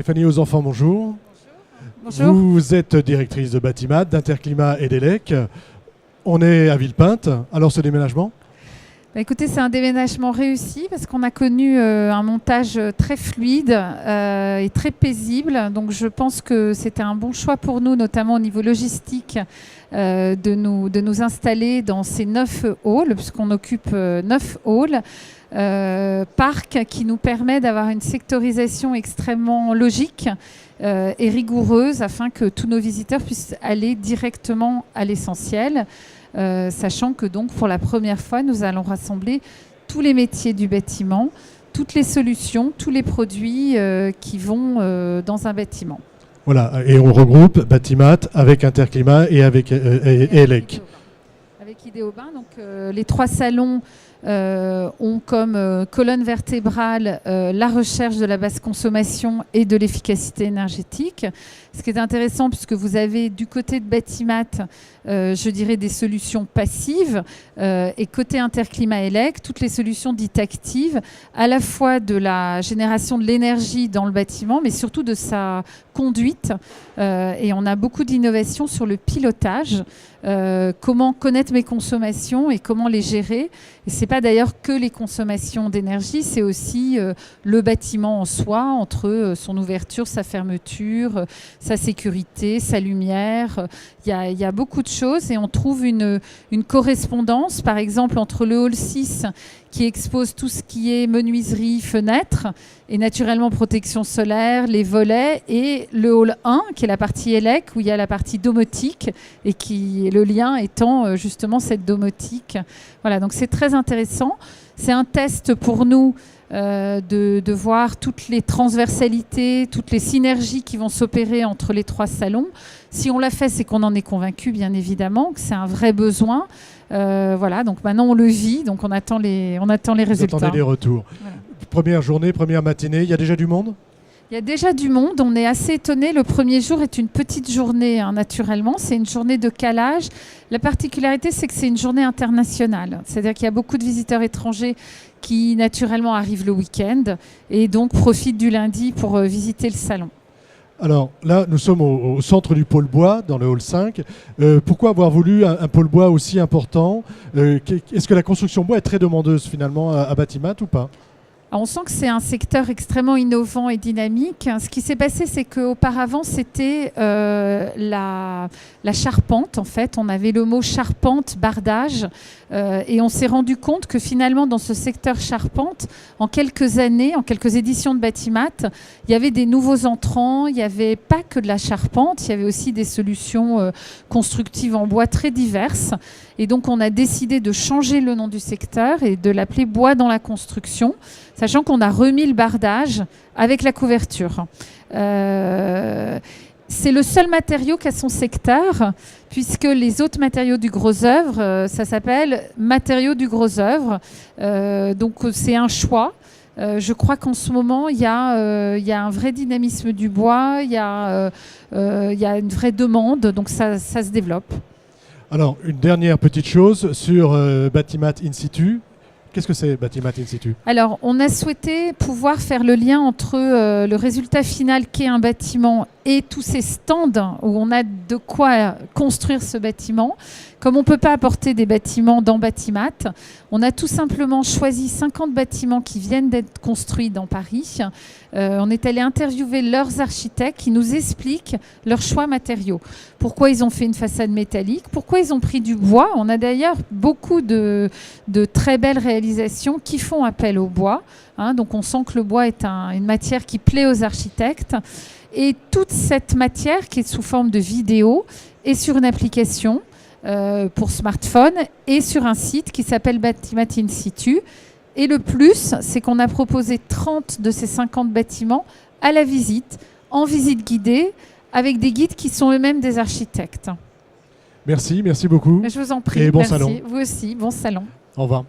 Stéphanie aux enfants, bonjour. Bonjour. Vous êtes directrice de Batimat, d'Interclimat et d'ELEC. On est à Villepinte. Alors ce déménagement ? Écoutez, c'est un déménagement réussi parce qu'on a connu un montage très fluide et très paisible. Donc je pense que c'était un bon choix pour nous, notamment au niveau logistique, de nous installer dans ces 9 halls, puisqu'on occupe 9 halls. Parc qui nous permet d'avoir une sectorisation extrêmement logique et rigoureuse afin que tous nos visiteurs puissent aller directement à l'essentiel. Sachant que donc pour la première fois, nous allons rassembler tous les métiers du bâtiment, toutes les solutions, tous les produits qui vont dans un bâtiment. Voilà, et on regroupe Batimat avec Interclimat et avec ELEC. Avec Idéobain, donc les 3 salons ont comme colonne vertébrale la recherche de la basse consommation et de l'efficacité énergétique. Ce qui est intéressant, puisque vous avez du côté de Batimat, je dirais des solutions passives, et côté Interclimat ELEC, toutes les solutions dites actives, à la fois de la génération de l'énergie dans le bâtiment, mais surtout de sa conduite. Et on a beaucoup d'innovations sur le pilotage, comment connaître mes consommations et comment les gérer. Et ce n'est pas d'ailleurs que les consommations d'énergie, c'est aussi le bâtiment en soi, entre son ouverture, sa fermeture, sa sécurité, sa lumière. Il y a beaucoup de choses et on trouve une correspondance, par exemple, entre le hall 6 qui expose tout ce qui est menuiserie, fenêtres et naturellement protection solaire, les volets, et le hall 1 qui est la partie ELEC où il y a la partie domotique et qui le lien étant justement cette domotique. Voilà, donc c'est très intéressant. C'est un test pour nous de voir toutes les transversalités, toutes les synergies qui vont s'opérer entre les 3 salons. Si on l'a fait, c'est qu'on en est convaincu, bien évidemment, que c'est un vrai besoin. Voilà, donc maintenant on le vit, donc on attend les résultats. Vous attendez les retours. Voilà. Première journée, première matinée, il y a déjà du monde ? Il y a déjà du monde, on est assez étonnés. Le premier jour est une petite journée, naturellement. C'est une journée de calage. La particularité, c'est que c'est une journée internationale. C'est-à-dire qu'il y a beaucoup de visiteurs étrangers qui, naturellement, arrivent le week-end et donc profitent du lundi pour visiter le salon. Alors là, nous sommes au centre du pôle bois, dans le hall 5. Pourquoi avoir voulu un pôle bois aussi important ? Est-ce que la construction bois est très demandeuse, finalement, à Batimat ou pas ? On sent que c'est un secteur extrêmement innovant et dynamique. Ce qui s'est passé, c'est qu'auparavant, c'était la charpente. En fait, on avait le mot charpente, bardage. Et on s'est rendu compte que finalement, dans ce secteur charpente, en quelques années, en quelques éditions de Batimat, il y avait des nouveaux entrants. Il n'y avait pas que de la charpente. Il y avait aussi des solutions constructives en bois très diverses. Et donc, on a décidé de changer le nom du secteur et de l'appeler bois dans la construction, sachant qu'on a remis le bardage avec la couverture. C'est le seul matériau qu'a son secteur, puisque les autres matériaux du gros œuvre, ça s'appelle matériaux du gros œuvre. Donc c'est un choix. Je crois qu'en ce moment, il y a un vrai dynamisme du bois, il y a une vraie demande, donc ça se développe. Alors, une dernière petite chose sur Batimat In Situ. Qu'est-ce que c'est Batimat In Situ ? Alors, on a souhaité pouvoir faire le lien entre le résultat final qu'est un bâtiment et tous ces stands où on a de quoi construire ce bâtiment. Comme on ne peut pas apporter des bâtiments dans Batimat, on a tout simplement choisi 50 bâtiments qui viennent d'être construits dans Paris. On est allé interviewer leurs architectes qui nous expliquent leurs choix matériaux. Pourquoi ils ont fait une façade métallique, pourquoi ils ont pris du bois. On a d'ailleurs beaucoup de très belles réalisations qui font appel au bois. Donc on sent que le bois est une matière qui plaît aux architectes. Et toute cette matière qui est sous forme de vidéo est sur une application pour smartphone et sur un site qui s'appelle Batimat In Situ. Et le plus, c'est qu'on a proposé 30 de ces 50 bâtiments à la visite, en visite guidée, avec des guides qui sont eux-mêmes des architectes. Merci beaucoup. Je vous en prie. Et bon merci. salon. Vous aussi, bon salon. Au revoir.